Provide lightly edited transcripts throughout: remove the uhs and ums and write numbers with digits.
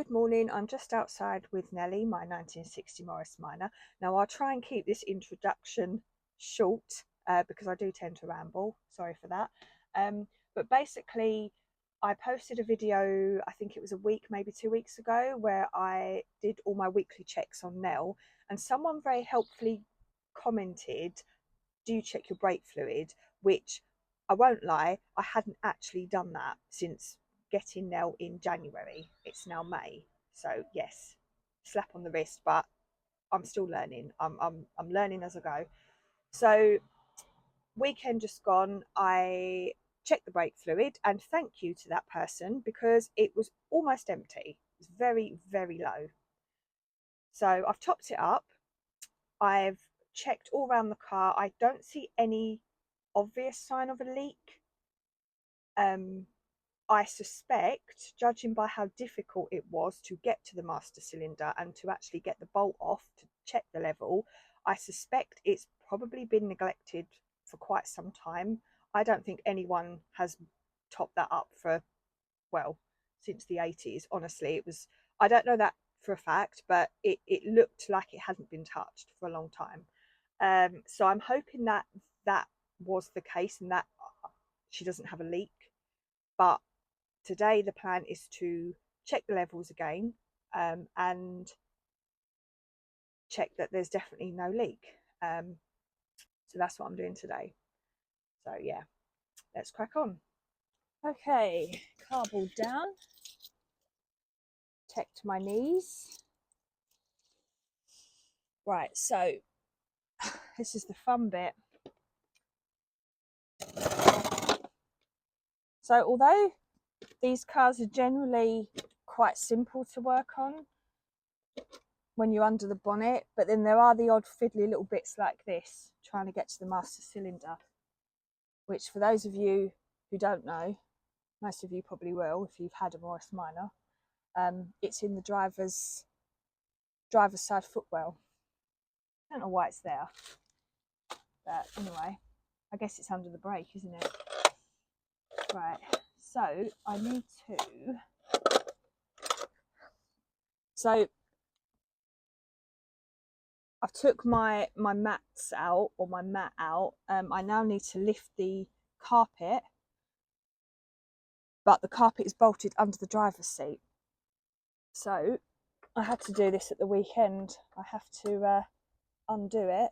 good morning. I'm just outside with Nellie, my 1960 Morris Minor. Now I'll try and keep this introduction short because I do tend to ramble. Sorry for that. But basically, I posted a video, I think it was a week, maybe 2 weeks ago, where I did all my weekly checks on Nell, and someone very helpfully commented, do you check your brake fluid? Which, I won't lie, I hadn't actually done that since getting Nell in January. It's now May, so yes, slap on the wrist, but I'm still learning. I'm learning as I go. So weekend just gone, I checked the brake fluid, and thank you to that person because it was almost empty. It was very, very low. So I've topped it up. I've checked all around the car. I don't see any obvious sign of a leak. I suspect, judging by how difficult it was to get to the master cylinder and to actually get the bolt off to check the level, I suspect it's probably been neglected for quite some time. I don't think anyone has topped that up for, well, since the 80s. Honestly, it was, I don't know that for a fact, but it looked like it hadn't been touched for a long time. So I'm hoping that that was the case and that she doesn't have a leak. But today the plan is to check the levels again and check that there's definitely no leak. So that's what I'm doing today. So yeah, let's crack on. Okay, cardboard down, tech to my knees. Right, so this is the fun bit. So although these cars are generally quite simple to work on when you're under the bonnet, but then there are the odd fiddly little bits like this, trying to get to the master cylinder, which for those of you who don't know, most of you probably will if you've had a Morris Minor, it's in the driver's side footwell. I don't know why it's there, but anyway, I guess it's under the brake, isn't it? Right, so I need to, so I've took my mats out, or my mat out. I now need to lift the carpet, but the carpet is bolted under the driver's seat. So I had to do this at the weekend. I have to undo it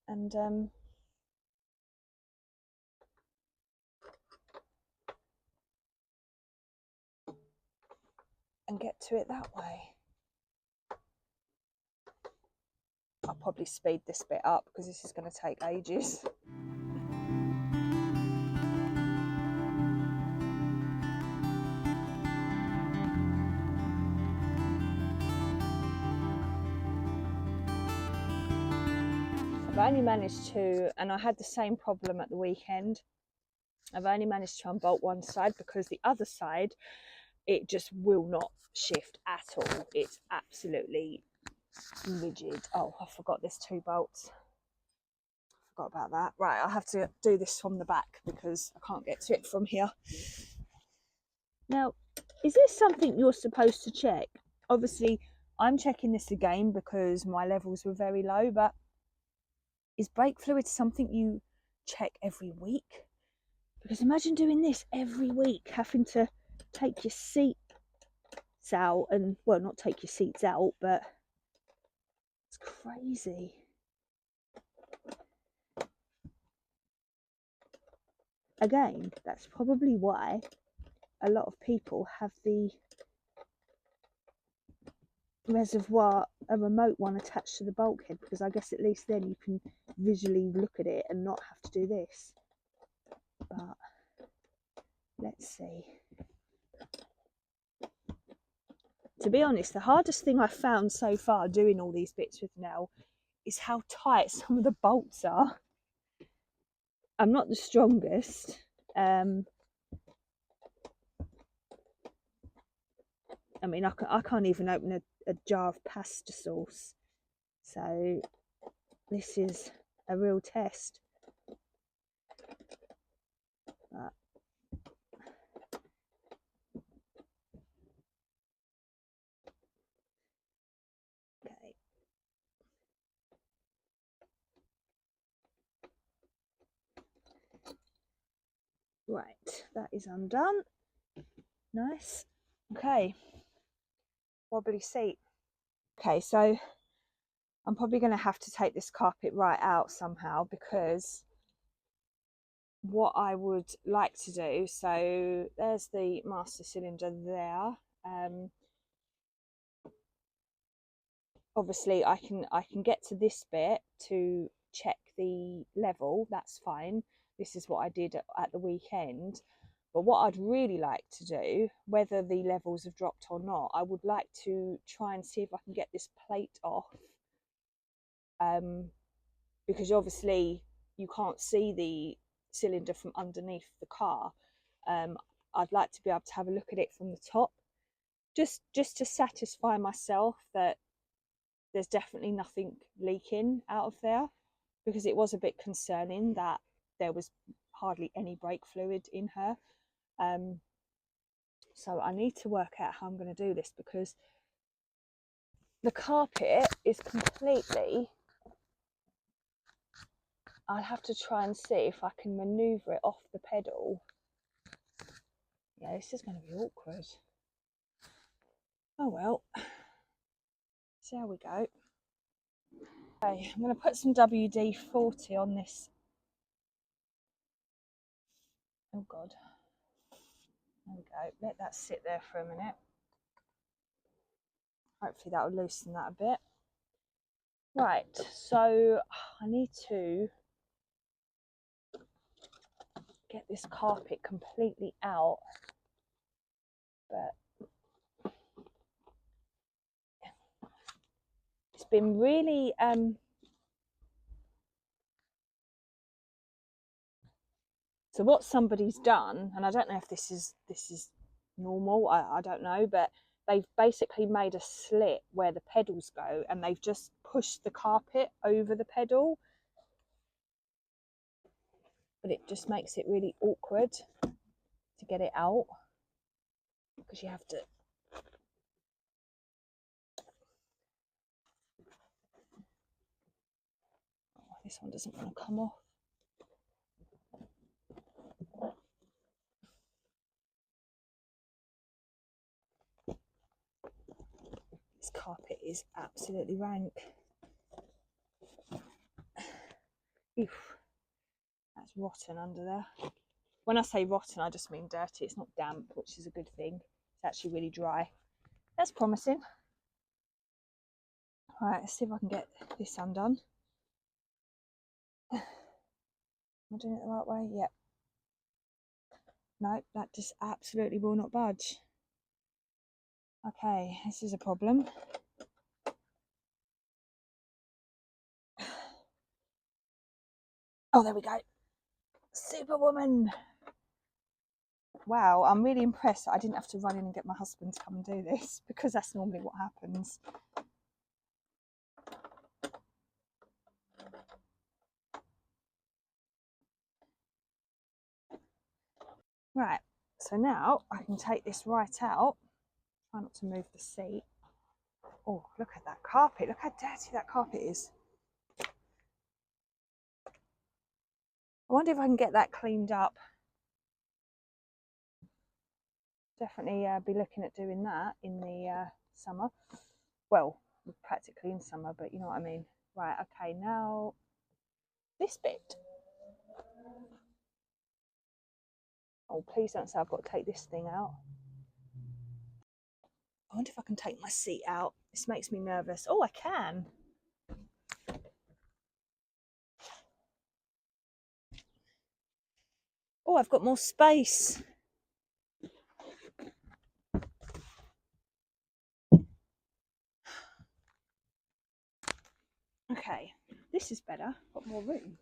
and get to it that way. I'll probably speed this bit up because this is going to take ages. I've only managed to, and I had the same problem at the weekend, I've only managed to unbolt one side because the other side, it just will not shift at all. It's absolutely rigid. Oh, I forgot there's 2 bolts. Forgot about that. Right, I'll have to do this from the back because I can't get to it from here. Now, is this something you're supposed to check? Obviously, I'm checking this again because my levels were very low, but is brake fluid something you check every week? Because imagine doing this every week, having to take your seats out and, well, not take your seats out, but it's crazy. Again, that's probably why a lot of people have the reservoir, a remote one attached to the bulkhead, because I guess at least then you can visually look at it and not have to do this. But let's see. To be honest, the hardest thing I've found so far doing all these bits with Nell is how tight some of the bolts are. I'm not the strongest. I mean, I can't even open a jar of pasta sauce. So this is a real test. But Right, that is undone. Nice. Okay, wobbly seat. Okay, so I'm probably going to have to take this carpet right out somehow, because what I would like to do, so there's the master cylinder there. Obviously I can get to this bit to check the level, that's fine. This is what I did at the weekend. But what I'd really like to do, whether the levels have dropped or not, I would like to try and see if I can get this plate off, because obviously you can't see the cylinder from underneath the car. I'd like to be able to have a look at it from the top, just to satisfy myself that there's definitely nothing leaking out of there, because it was a bit concerning that there was hardly any brake fluid in her. So I need to work out how I'm going to do this, because the carpet is completely, I'll have to try and see if I can maneuver it off the pedal. Yeah, this is going to be awkward. Oh well, see how we go. Okay, I'm going to put some WD-40 on this. Oh God. There we go. Let that sit there for a minute. Hopefully that will loosen that a bit. Right, so I need to get this carpet completely out, but it's been really so what somebody's done, and I don't know if this is normal, I don't know, but they've basically made a slit where the pedals go, and they've just pushed the carpet over the pedal, but it just makes it really awkward to get it out, because you have to this one doesn't want to come off. This carpet is absolutely rank. Oof, that's rotten under there. When I say rotten, I just mean dirty. It's not damp, which is a good thing. It's actually really dry. That's promising. All right, let's see if I can get this undone. Am I doing it the right way? Yep. Nope, that just absolutely will not budge. Okay, this is a problem. Oh, there we go. Superwoman. Wow, I'm really impressed that I didn't have to run in and get my husband to come and do this, because that's normally what happens. Right, so now I can take this right out. Try not to move the seat. Oh, look at that carpet. Look how dirty that carpet is. I wonder if I can get that cleaned up. Definitely be looking at doing that in the summer. Well, practically in summer, but you know what I mean. Right, okay, now this bit. Oh, please don't say I've got to take this thing out. I wonder if I can take my seat out. This makes me nervous. Oh, I can. Oh, I've got more space. Okay, this is better. Got more room.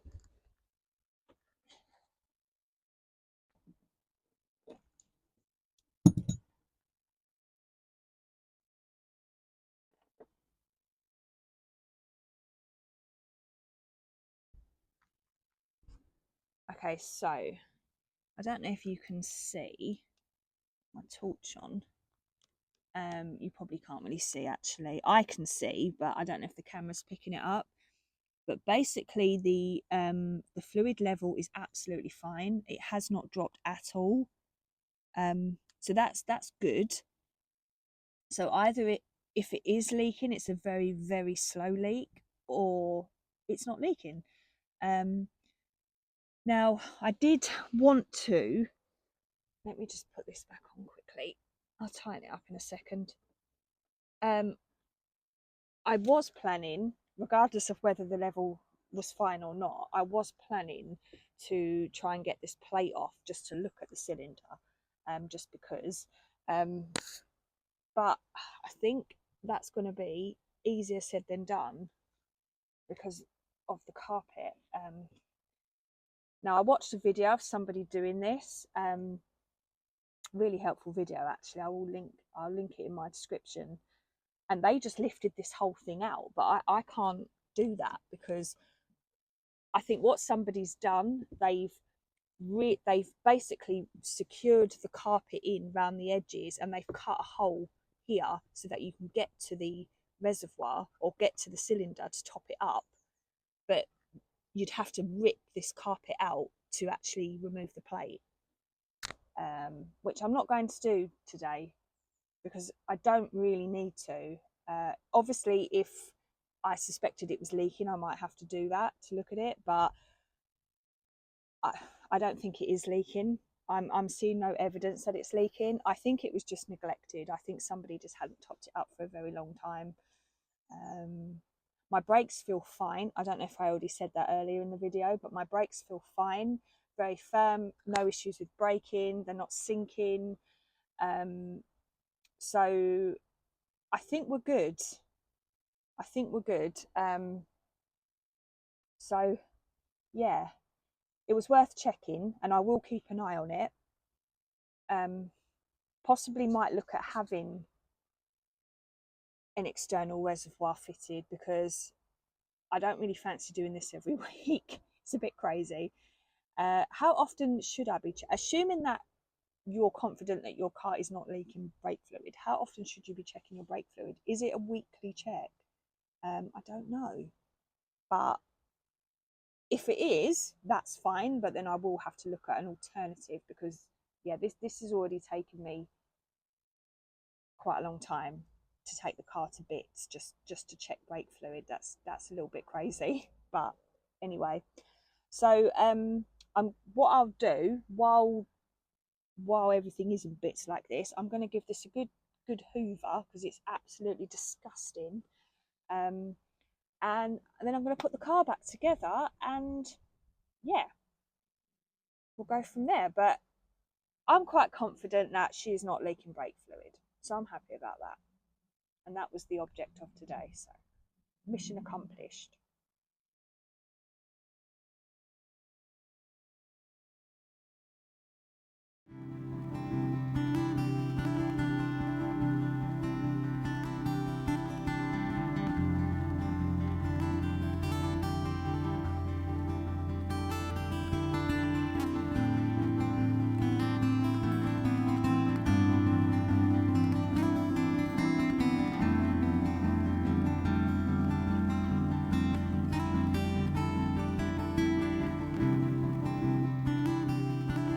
Okay, so I don't know if you can see my torch on. You probably can't really see, actually. I can see, but I don't know if the camera's picking it up. but basically the fluid level is absolutely fine. It has not dropped at all. So that's good. So either if it is leaking, it's a very, very slow leak, or it's not leaking. Now I did want to, let me just put this back on quickly. I'll tighten it up in a second. I was planning, regardless of whether the level was fine or not, I was planning to try and get this plate off just to look at the cylinder, just because. But I think that's going to be easier said than done because of the carpet. Now I watched a video of somebody doing this, really helpful video actually. I'll link it in my description. And they just lifted this whole thing out, but I can't do that because I think what somebody's done, they've basically secured the carpet in around the edges, and they've cut a hole here so that you can get to the reservoir or get to the cylinder to top it up. But you'd have to rip this carpet out to actually remove the plate, which I'm not going to do today because I don't really need to. Obviously, if I suspected it was leaking, I might have to do that to look at it, but I don't think it is leaking. I'm seeing no evidence that it's leaking. I think it was just neglected. I think somebody just hadn't topped it up for a very long time. My brakes feel fine. I don't know if I already said that earlier in the video, but my brakes feel fine, very firm, no issues with braking, they're not sinking. So I think we're good. I think we're good. So yeah, it was worth checking, and I will keep an eye on it. Possibly might look at having an external reservoir fitted because I don't really fancy doing this every week. It's a bit crazy. How often should I be assuming that you're confident that your car is not leaking brake fluid? How often should you be checking your brake fluid? Is it a weekly check? I don't know, but if it is, that's fine, but then I will have to look at an alternative because yeah, this has already taken me quite a long time to take the car to bits just to check brake fluid. That's a little bit crazy, but anyway. So what I'll do while everything is in bits like this, I'm going to give this a good hoover because it's absolutely disgusting. And then I'm going to put the car back together, and yeah, we'll go from there. But I'm quite confident that she is not leaking brake fluid, so I'm happy about that. And that was the object of today, so mission accomplished.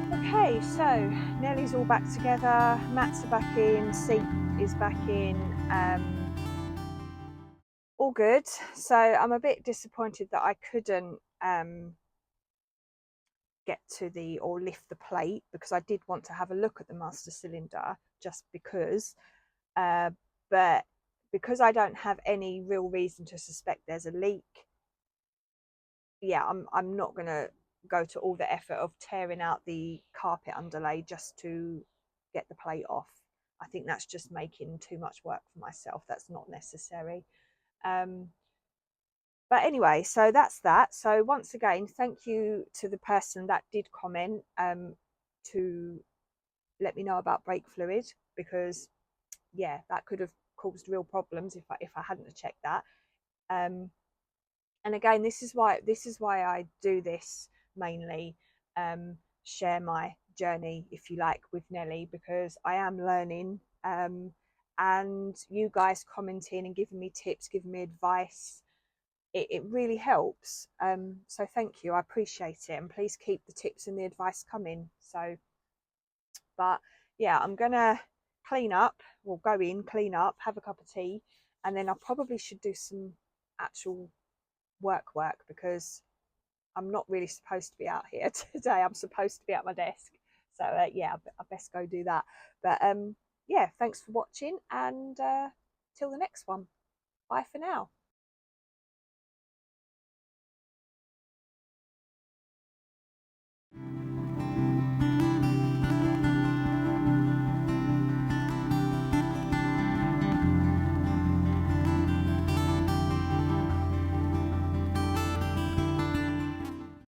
Okay, so Nellie's all back together, mats are back in, seat is back in, all good. So I'm a bit disappointed that I couldn't get to or lift the plate because I did want to have a look at the master cylinder just because, but because I don't have any real reason to suspect there's a leak, yeah, I'm not going to go to all the effort of tearing out the carpet underlay just to get the plate off. I think that's just making too much work for myself. That's not necessary. But anyway, so that's that. So once again, thank you to the person that did comment to let me know about brake fluid, because yeah, that could have caused real problems if I hadn't checked that. And again, this is why I do this mainly, share my journey, if you like, with Nellie, because I am learning, and you guys commenting and giving me tips, giving me advice, it really helps. So thank you, I appreciate it, and please keep the tips and the advice coming. So, but yeah, I'm gonna clean up, or go in, clean up, have a cup of tea, and then I probably should do some actual work because I'm not really supposed to be out here today. I'm supposed to be at my desk. So yeah, I best go do that. But yeah, thanks for watching, and till the next one. Bye for now.